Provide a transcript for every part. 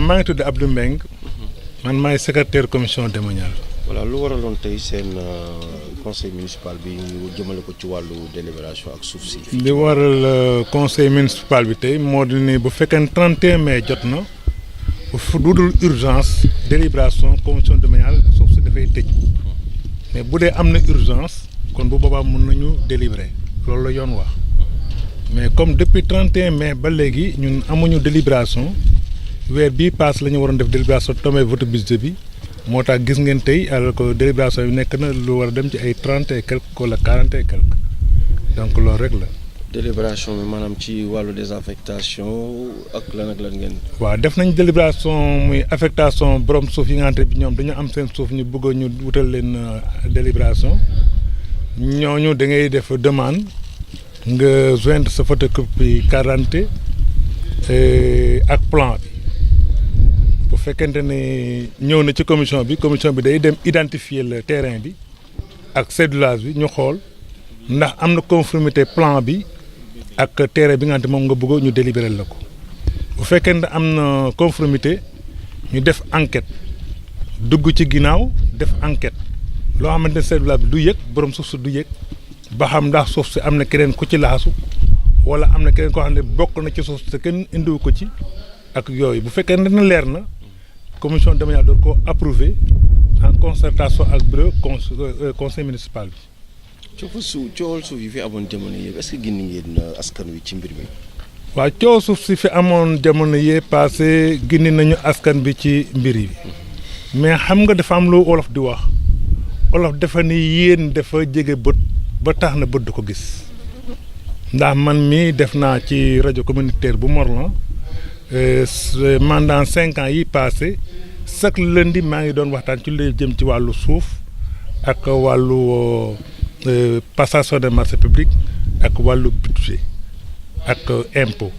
maa ngi tudd Abdou Mbengue man maay secrétaire commission domaniale. voilà lu waraloon tey seen conseil municipal bi ñu jëmale ko ci wàllu délibération ak suuf si. li waral conseil municipal bi tey moo di ni bu fekkee 31 mai jot na fu dudul urgence délibération commission domaniale suuf si dafay tëj mais bu dee am na urgence kon bu boobaa mën nañu délibérer loolu la yoon wax mais comme depuis 31 mai ba léegi ñun amuñu délibération weer bii passe la ñu waroon def délibération tombé vote budget bi. moo tax gis ngeen tey alors que délibération yi nekk na lu war a dem ci ay 30 et quelque wala 40 et quelque donc loolu rek la. délibération bi maanaam ci wàllu désaffectation ak lan ngeen. waaw def nañ délibération muy affectation borom suuf yi nga xamante bi ñoom dañu am seen suuf ñu bëgg ñu wutal leen délibération ñooñu da ngay def demande nga joindre sa photocopie carte d'identité ak plan bi. bu fekkente ne ñëw na ci commission bi day dem identifier le terrain bi ak cédulage bi ñu xool ndax am na conformité plan bi ak terrain bi nga xamante moom nga bëgg ñu délibérer la ko bu fekkente ne am na conformité ñu def enquête dugg ci ginnaaw def enquête loo xamante ne cédulage bi du yëg borom suuf si du yëg ba xam ndax suuf si am na keneen ku ci laxasu wala am na keneen koo xam ne bokk na ci suuf si kenn indiwu ko ci ak yooyu bu fekkee ne leer na. commission domaniale doon ko approuvé en concertation ak bureau conseil municipal bi. coowal suuf yi fi amoon jamono yëpp est-ce que gindi ngeen askan wi ci mbir mi. waaw coow suuf si fi amoon jamono yee passé gindi nañu askan bi ci mbir yi mais xam nga dafa am lu olof di wax olof dafa ni yéen dafa jege bët ba tax na bët du ko gis ndax man mii def naa ci rajo communautaire bu Morlan. Pendant 5 ans yi passé chaque lundi maa ngi doon waxtaan ci lu jëm ci wàllu suuf ak wàllu passation des marchés publics ak wàllu budget ak impôt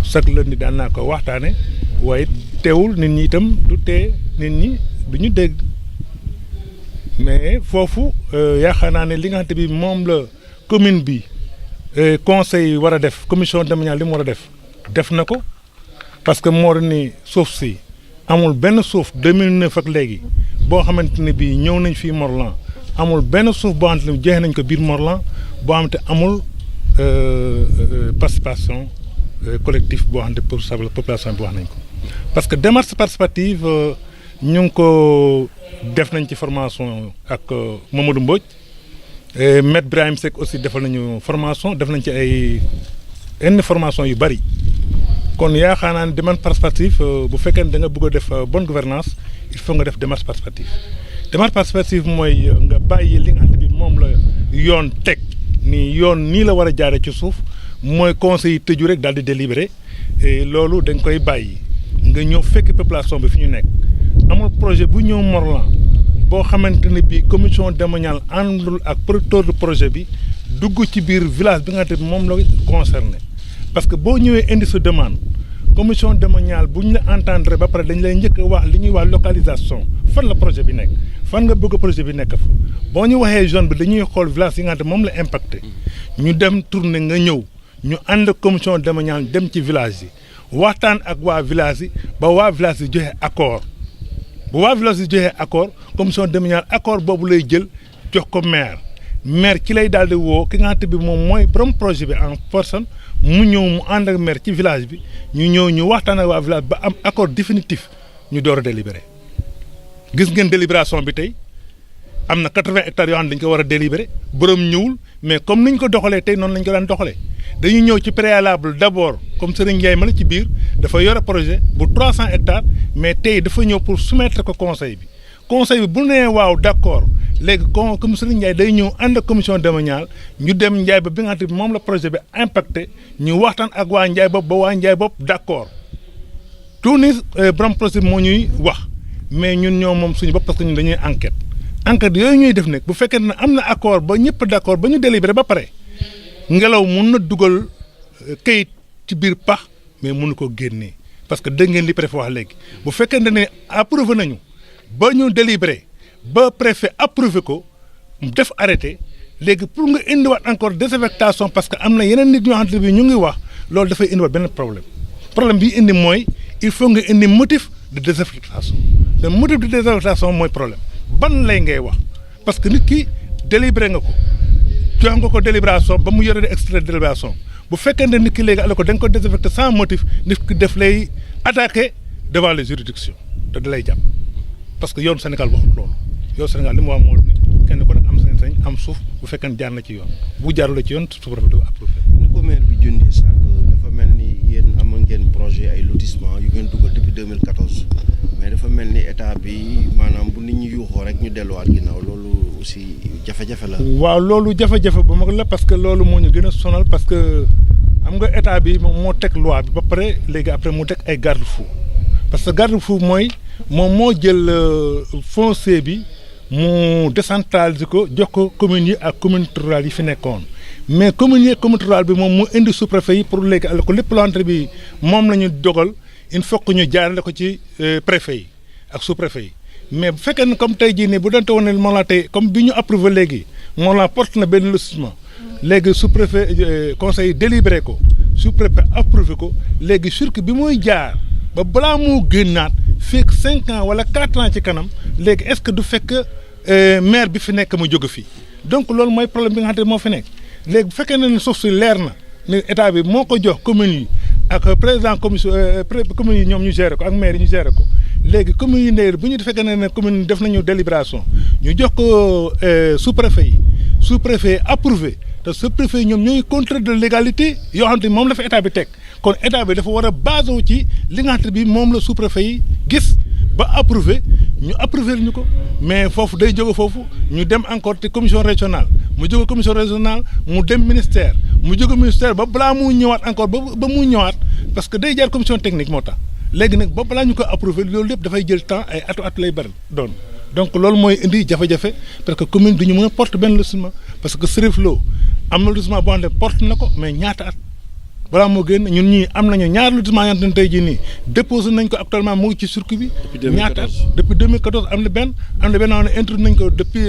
chaque lundi daan naa ko waxtaane waaye teewul nit ñi itam du tee nit ñi du ñu dégg mais foofu yaakaar naa ne li nga xamante bi moom la commune bi conseil war a def commission domaniale li mu war a def na ko. parce que moo ni suuf si amul benn suuf 2009 ak léegi boo xamante ne bii ñëw nañ fii Morlan amul benn suuf boo xamante ne jeex nañ ko biir Morlan boo xamante amul participation collective boo xamante pour sa population bi wax nañ ko. parce que démarche participative ñu ngi ko def nañ ci formation ak Mamadou Mbodj Maître Birahim Seck aussi defal nañu formation def nañ ci ay formation yu bari. kon yaakaar naa ne démarche participative bu fekkee ne da nga bëgg a def bonne gouvernance il faut nga def démarche participative mooy nga bàyyi li nga xam ne bi moom la yoon teg nii la war a jaare ci suuf mooy conseil yi tëju rek daal di délibéré loolu dañ koy bàyyi nga ñëw fekk population bi fi ñu nekk amul projet bu ñëw Morlan boo xamante ne bii commission domaniale àndul ak producteur de projet bi dugg ci biir village bi nga xam ne moom la concerné. parce que boo ñëwee indi sa demande commission domaniale bu ñu la entendre ba pare dañ lay njëkk a wax li ñuy wax localisation fan la projet bi nekk fan nga bëgg projet bi nekk fa boo ñu waxee zone bi dañuy xool village yi nga xam ne moom la impacté ñu dem tourner nga ñëw ñu ànd commission domaniale dem ci village yi waxtaan ak waa village yi ba waa village yi joxe accord bu waa village yi joxe accord commission domaniale accord boobu lay jël jox ko maire ci lay daal di woo ki nga xamante bi moom mooy borom projet bi en personne mu ñëw mu ànd ak maire ci village bi ñu ñëw ñu waxtaan ak waa village ba am accord définitif ñu door a délibéré gis ngeen délibération bi tey am na 80 hectares yoo xam ne dañ ko war a délibéré borom ñëwul mais comme niñ ko doxalee tey noonu lañ ko daan doxalee dañuy ñëw ci préalable d'abord comme Serigne Ndiaye ma la ci biir dafa yore projet bu 300 hectares mais tey dafa ñëw pour soumettre ko conseil bi bu nee waaw d'accord léegi comme Serigne Ndiaye day ñëw ànd ak commission domaniale ñu dem Ndiaye ba bi nga xam ne moom la projet bi impacté ñu waxtaan ak waa Ndiaye bopp ba waa Ndiaye bopp d'accord tout ni borom projet bi moo ñuy wax mais ñun ñoo moom suñu bopp parce que ñun dañuy enquête yooyu ñuy def nag bu fekkee ne am na accord ba ñëpp d'accord ba ñu délibéré ba pare ngelaw mun na dugal kayit ci biir pax mais mënu ko génnee parce que dégg ngeen li préfet wax léegi bu fekkee ne approuvé nañu ba ñu délibéré ba préfet approuvé ko def arrêté léegi pour nga indiwaat encore désaffectation parce que am na yeneen nit ñoo xamante ne bi ñu ngi wax loolu dafay indiwaat benn problème bi indi mooy il faut nga indi motif de désaffectation le motif de désaffectation mooy problème ban lay ngay wax parce que nit ki délibéré nga ko jox nga ko délibération ba mu yore extrait de délibération bu fekkee ne nit ki léegi ala ko da nga ko désaffecté sans motif nit ki def lay attaqué devant les juridictions te da lay jàpp parce que yoon Sénégal waxut loolu yow Sénégal li mu wax moo ni kenn ku nekk am sañ-sañ am suuf bu fekkee ne jaar na ci yoon bu jaarul ci yoon suuf rafet approuvé. ni ko maire bi jundee sànq dafa mel ni yéen am ngeen projet ay lotissement yu ngeen dugal depuis 2014 mais dafa mel ni état bi maanaam bu nit ñi yuuxoo rek ñu delluwaat ginnaaw loolu aussi jafe-jafe la. waaw loolu jafe-jafe bu mag la parce que loolu moo ñu gën a sonal parce que xam nga état bi moom moo teg loi bi ba pare léegi après mu teg ay garde-fou parce que garde-fou mooy moom moo jël foncier bi mu décentraliser ko jox ko communes yi ak communauté rurale yi fi nekkoon mais communes yi ak communauté rurale bi moom mu indi sous-préfet yi pour léegi ko lépp loo xamante bi moom la ñu dogal il faut que ñu jaarale ko ci préfet yi ak sous-préfet yi mais bu fekkee ne comme tey jii nii bu doonte woon ne moom laa tey comme bi ñu approuvé léegi moom laa porte na benn lotissement léegi sous-préfet conseil délibéré ko sous-préfet approuvé ko léegi circuit bi muy jaar ba balaa moo génnaat fekk 5 ans wala 4 ans ci kanam léegi est-ce que du fekk maire bi fi nekk mu jóge fii donc loolu mooy problème bi nga xamante ne moo fi nekk léegi bu fekkee ne suuf si leer na ne état bi moo ko jox communes yi ak président commission communes yi ñoom ñu gérer ko ak maire yi ñu gérer ko léegi communes yi ne bu ñu fekkee ne commune def nañu délibération ñu jox ko sous-préfet yi sous-préfet approuvé te sous-préfet yi ñoom ñooy contrôle de légalité yoo xam te moom la fa état bi teg kon état bi dafa war a basé wu ci li nga xam bi moom la sous-préfet yi gis ba approuvé ñu approuvé ñu ko mais foofu day jóge foofu ñu dem encore te commission régionale mu jóge commission régionale mu dem ministère mu jóge ministère ba balaa mu ñëwaat encore ba mu ñëwaat parce que day jaar commission technique moo tax léegi nag ba balaa ñu ko approuvé loolu lépp dafay jël temps ay atu lay bëri doon donc loolu mooy indi jafe-jafe parce que commune du ñu mën a porte benn lotissement parce que Cherif Lo am na lotissement boo xam ne porte na ko mais ñaata at balaa moo génn ñun ñii am nañu ñaari lotissement yoo xam ne tey jii nii déposé nañ ko actuellement mu ngi ci circuit bi. ñaata at depuis 2014 am na benn xam ne introduit nañ ko depuis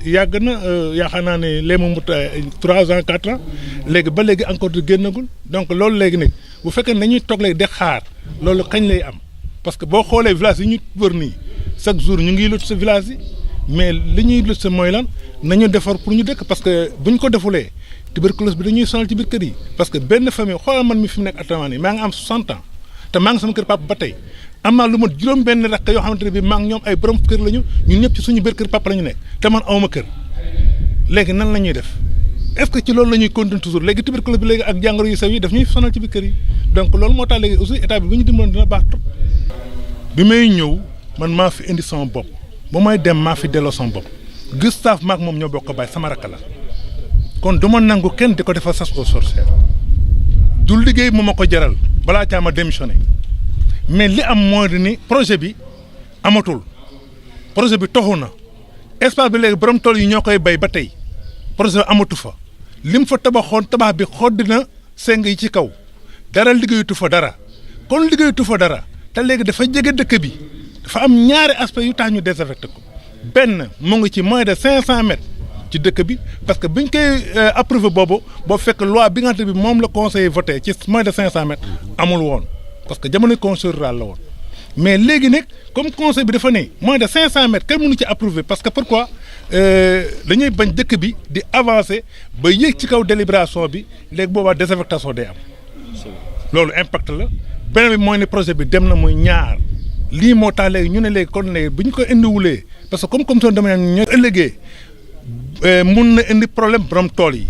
yàgg na yaakaar naa ne léegi mu 3 ans 4 ans léegi ba léegi encore di génnagul donc loolu léegi nag bu fekkee ne dañuy toog léegi di xaar loolu kañ lay am parce que boo xoolee village yi ñu wër nii chaque jour ñu ngi lotissé village yi mais li ñuy lotissé mooy lan nañu defar pour ñu dëkk parce que buñ ko defulee tuberculose bi dañuy sonal ci biir kër yi parce que benn famille xoolal man mi fi mu nekk actuellement nii maa ngi am 60 ans te maa ngi sama kër papa ba tey am naa lu ma juróom benn rakk yoo xamante ne bii maa ngi ñoom ay borom kër lañu ñun ñëpp ci suñu biir kër papa la ñu nekk te man awma kër léegi nan la ñuy def est-ce que ci loolu la ñuy continuer toujours léegi tuberculose bi léegi ak jàngoro yu sew yi daf ñuy sonal ci biir kër yi donc loolu moo tax léegi aussi état bi bu ñu dimbaloon dina baax trop bi may ñëw man maa fi indi sama bopp ba may dem maa fi delloo sama bopp Gustave maag moom ñoo bokk baay sama rakk la kon du ma nangu kenn di ko defal chasse aux sorcières du liggéey mu ma ko jaral balaa caa ma démissionné mais li am mooy ni projet bi amatul projet bi toxu na espace bi léegi borom tool yi ñoo koy bay ba tey projet bi amatu fa lim fa tabaxoon tabax bi xodd na seng yi ci kaw dara liggéeyatu fa dara kon liggéeyatu fa dara te léegi dafa jege dëkk bi dafa am ñaari aspect yu tax ñu désaffecté ko benn mu ngi ci moins de 500 mètres ci dëkk bi parce que biñ koy approuvé boobu fekk loi bi nga xam ne bi moom la conseil voté ci moins de 500 mètres amul woon parce que jamono conseil rural la woon mais léegi nag comme conseil bi dafa ne moins de 500 mètres kenn mënu ci approuvé parce que pourquoi dañuy bañ dëkk bi di avancer ba yéeg ci kaw délibération bi léegi boobaa désaffectation day am loolu impact la beneen bi mooy ne projet bi dem na muy ñaar lii moo tax léegi ñu ne léegi kon ne bu ñu ko indiwulee parce que comme commission dama ñoo ëllëgee mun na indi problème borom tool yi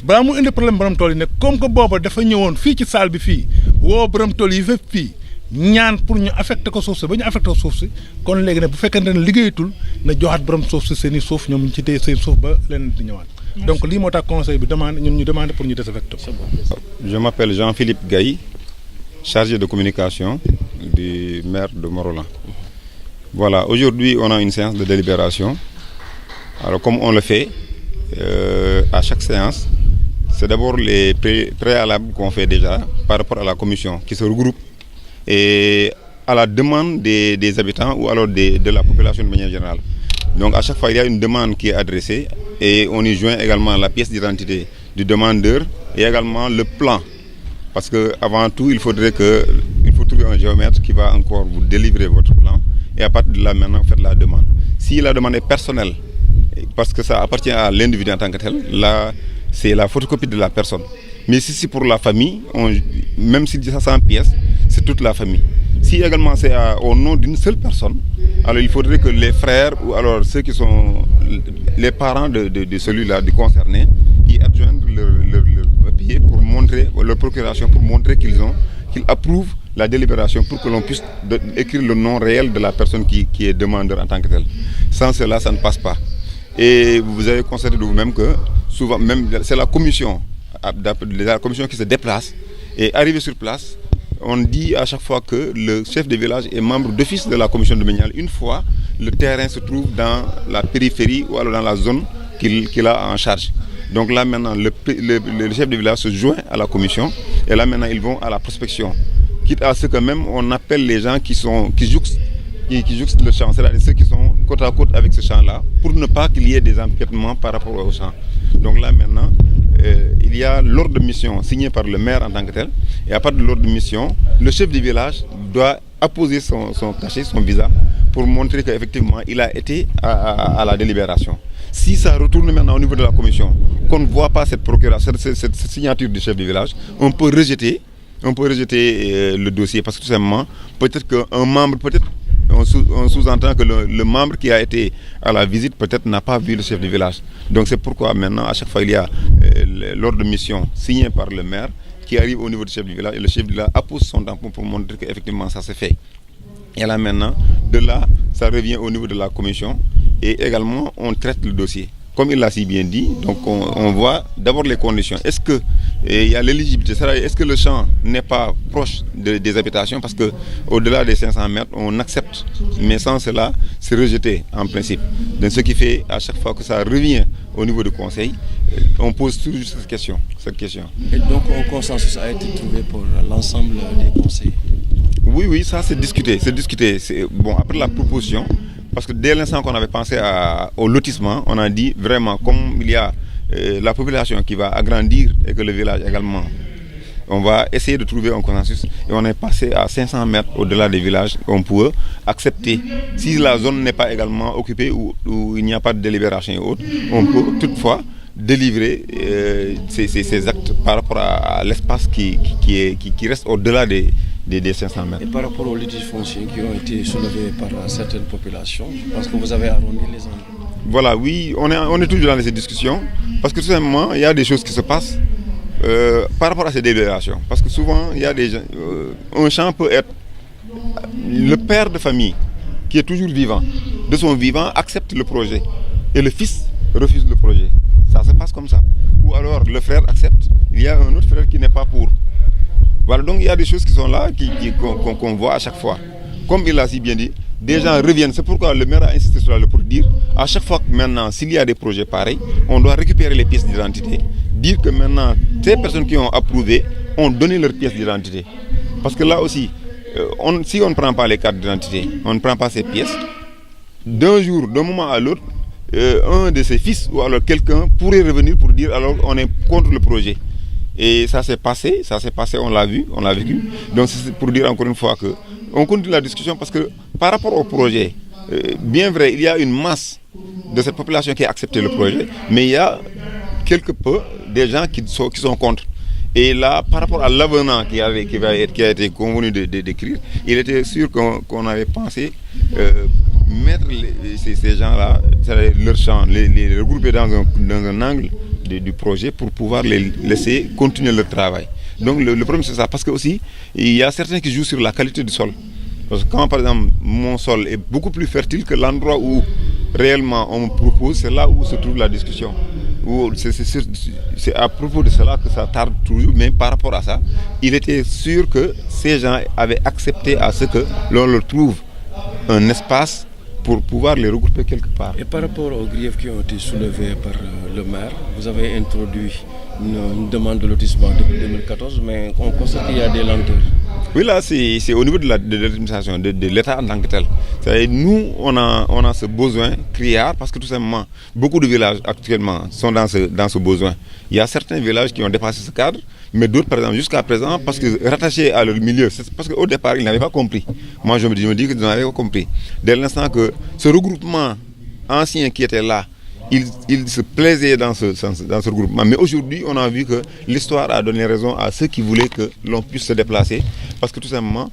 balaa mu indi problème borom tool yi nag comme que booba dafa ñëwoon fii ci salle bi fii woo borom tool yi fépp fii ñaan pour ñu affecté ko suuf si ba ñu affecté ko suuf si kon léegi nag bu fekkente ne liggéeyatul na joxaat borom suuf si seen i suuf ñoom ñu ci téye seen suuf ba leneen di ñëwaat. donc lii moo tax conseil bi demande ñun ñu demandé pour ñu désaffecté ko. Je m'appelle Jean-Philippe Gaye, chargé de communication du maire de Morolan. Voilà, aujourd'hui on a une séance de délibération. Alors comme on le fait à chaque séance, c'est d'abord les préalables qu'on fait déjà par rapport à la commission qui se regroupe et à la demande des habitants ou alors de la population de manière générale. Donc à chaque fois il y a une demande qui est adressée et on y joint également la pièce d'identité du demandeur et également le plan. Parce que avant tout il faut trouver un géomètre qui va encore vous délivrer votre plan et à partir de là maintenant faites la demande. Si la demande est personnelle, parce que ça appartient à l'individu en tant que tel, là c'est la photocopie de la personne. Mais si c'est pour la famille, même s'il dit ça 100 pièces, c'est toute la famille. Si également c'est au nom d'une seule personne, alors il faudrait que les frères ou alors ceux qui sont les parents de celui-là, du concerné, y adjoignent leur papier pour montrer, leur procuration pour montrer qu'ils approuvent la délibération pour que l'on puisse écrire le nom réel de la personne qui est demandeur en tant que tel. Sans cela, ça ne passe pas. Et vous avez constaté de vous-même que souvent, même c'est la commission qui se déplace et arrivé sur place, on dit à chaque fois que le chef de village est membre d'office de la commission domaniale. Une fois, le terrain se trouve dans la périphérie ou alors dans la zone qu'il a en charge. Donc là maintenant, le chef de village se joint à la commission et là maintenant ils vont à la prospection. Quitte à ce que même on appelle les gens qui jouxtent le champ, c'est-à-dire ceux qui sont côte à côte avec ce champ-là, pour ne pas qu'il y ait des empiètements par rapport au champ. Donc là maintenant, il y a l'ordre de mission signé par le maire en tant que tel, et à partir de l'ordre de mission, le chef du village doit apposer son cachet, son visa, pour montrer qu'effectivement il a été à la délibération. Si ça retourne maintenant au niveau de la commission, qu'on ne voit pas cette procuration, cette signature du chef du village, on peut rejeter le dossier parce que tout simplement, peut-être qu'un membre, on sous-entend que le membre qui a été à la visite peut-être n'a pas vu le chef du village. Donc c'est pourquoi maintenant à chaque fois il y a l'ordre de mission signé par le maire qui arrive au niveau du chef du village et le chef du village appose son tampon pour montrer qu'effectivement ça s'est fait. Et là maintenant, de là, ça revient au niveau de la commission et également on traite le dossier. Comme il l'a si bien dit, donc on voit d'abord les conditions. Est-ce qu'il y a l'éligibilité, c'est-à-dire est-ce que le champ n'est pas proche des habitations, parce qu'au-delà des 500 mètres, on accepte, mais sans cela, c'est rejeté en principe. Donc ce qui fait à chaque fois que ça revient au niveau du conseil, on pose toujours cette question. Et donc un consensus a été trouvé pour l'ensemble des conseils? Oui, ça c'est discuté. Bon, après la proposition, parce que dès l'instant qu'on avait pensé au lotissement, on a dit vraiment, comme il y a la population qui va agrandir et que le village également, on va essayer de trouver un consensus et on est passé à 500 mètres au-delà des villages. On peut accepter, si la zone n'est pas également occupée ou il n'y a pas de délibération et autres, on peut toutefois délivrer ces actes par rapport à l'espace qui reste au-delà des 500 mètres. Et par rapport aux litiges fonciers qui ont été soulevés par certaines populations, parce que vous avez arrondi les angles. Voilà, oui, on est toujours dans ces discussions, parce que tout simplement, il y a des choses qui se passent par rapport à ces délibérations. Parce que souvent, il y a des gens, un champ peut être le père de famille qui est toujours vivant, de son vivant accepte le projet et le fils refuse le projet. Ça se passe comme ça. Ou alors le frère accepte, il y a un autre frère qui n'est pas pour. Voilà, donc il y a des choses qui sont là, qu'on voit à chaque fois. Comme il l'a si bien dit, des gens reviennent. C'est pourquoi le maire a insisté sur là pour dire, à chaque fois que maintenant, s'il y a des projets pareils, on doit récupérer les pièces d'identité. Dire que maintenant, ces personnes qui ont approuvé ont donné leurs pièces d'identité. Parce que là aussi, si on ne prend pas les cartes d'identité, on ne prend pas ces pièces, d'un moment à l'autre, un de ses fils ou alors quelqu'un pourrait revenir pour dire alors on est contre le projet. Et ça s'est passé, on l'a vu, on l'a vécu. Donc c'est pour dire encore une fois que on continue la discussion parce que par rapport au projet, bien vrai, il y a une masse de cette population qui a accepté le projet, mais il y a quelque peu des gens qui sont contre. Et là, par rapport à l'avenant qui a été convenu d'écrire, il était sûr qu'on avait pensé mettre ces gens-là, leur champ, les regrouper dans un angle du projet pour pouvoir les laisser continuer leur travail. Donc le problème c'est ça, parce que aussi il y a certains qui jouent sur la qualité du sol. Parce que quand par exemple mon sol est beaucoup plus fertile que l'endroit où réellement on me propose, c'est là où se trouve la discussion. C'est à propos de cela que ça tarde toujours, mais par rapport à ça, il était sûr que ces gens avaient accepté à ce que l'on leur trouve un espace pour pouvoir les regrouper quelque part. Et par rapport aux griefs qui ont été soulevés par le maire, vous avez introduit une demande de lotissement depuis 2014, mais on constate qu'il y a des lenteurs. Oui, là, c'est au niveau de l'administration, de l'État en tant que tel. Nous, on a ce besoin criard parce que tout simplement, beaucoup de villages actuellement sont dans ce besoin. Il y a certains villages qui ont dépassé ce cadre, mais d'autres, par exemple, jusqu'à présent, parce que rattachés à leur milieu, c'est parce qu'au départ, ils n'avaient pas compris. Moi, je me dis qu'ils n'avaient pas compris. Dès l'instant que ce regroupement ancien qui était là, il se plaisait dans ce regroupement. Mais aujourd'hui, on a vu que l'histoire a donné raison à ceux qui voulaient que l'on puisse se déplacer. Parce que tout simplement,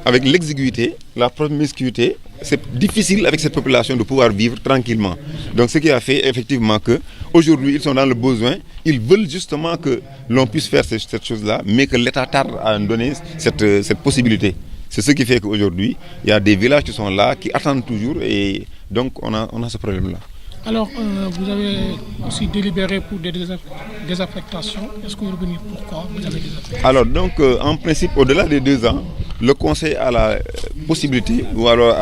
avec l'exiguïté, la promiscuité, c'est difficile avec cette population de pouvoir vivre tranquillement. Donc ce qui a fait effectivement qu'aujourd'hui, ils sont dans le besoin. Ils veulent justement que l'on puisse faire cette chose-là, mais que l'État tarde à nous donner cette possibilité. C'est ce qui fait qu'aujourd'hui, il y a des villages qui sont là, qui attendent toujours. Et donc, on a ce problème-là. Alors, vous avez aussi délibéré pour des désaffectations. Est-ce que vous revenez pourquoi vous avez désaffecté? Alors, donc, en principe, au-delà des 2 ans, le Conseil a la possibilité ou alors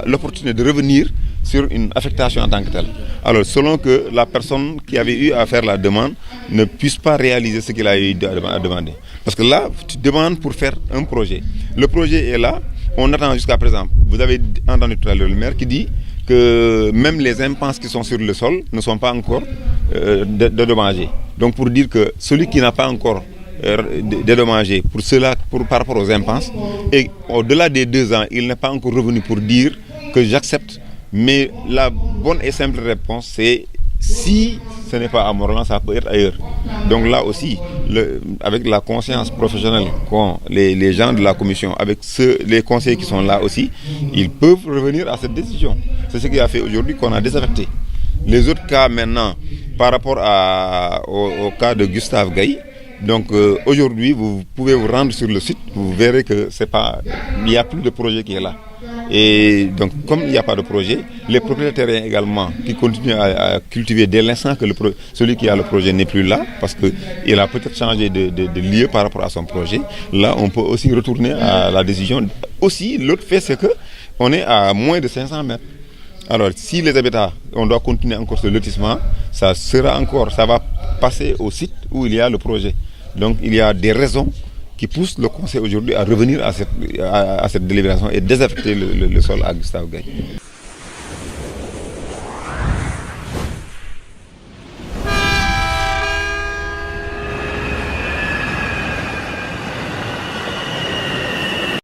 l'opportunité de revenir sur une affectation en tant que telle. Alors, selon que la personne qui avait eu à faire la demande ne puisse pas réaliser ce qu'il a eu à demander. Parce que là, tu demandes pour faire un projet. Le projet est là, on attend jusqu'à présent. Vous avez entendu tout à l'heure le maire qui dit que même les impenses qui sont sur le sol ne sont pas encore dédommagées. Donc pour dire que celui qui n'a pas encore dédommagé pour cela, par rapport aux impenses, et au-delà des 2 ans, il n'est pas encore revenu pour dire que j'accepte. Mais la bonne et simple réponse, c'est si ce n'est pas à Morolan, ça peut être ailleurs. Donc là aussi, avec la conscience professionnelle qu'ont les gens de la commission, avec les conseillers qui sont là aussi, ils peuvent revenir à cette décision. C'est ce qui a fait aujourd'hui qu'on a désaffecté. Les autres cas maintenant, par rapport au cas de Gustave Gaye, donc aujourd'hui, vous pouvez vous rendre sur le site, vous verrez que il n'y a plus de projet qui est là. Et donc, comme il n'y a pas de projet, les propriétaires également qui continuent à cultiver dès l'instant que celui qui a le projet n'est plus là, parce qu'il a peut-être changé de lieu par rapport à son projet, là, on peut aussi retourner à la décision. Aussi, l'autre fait, c'est qu'on est à moins de 500 mètres. Alors, si les habitats, on doit continuer encore ce lotissement, ça va passer au site où il y a le projet. Donc, il y a des raisons qui poussent le Conseil aujourd'hui à revenir à cette délibération et désaffecter le sol à Gustave Gaye.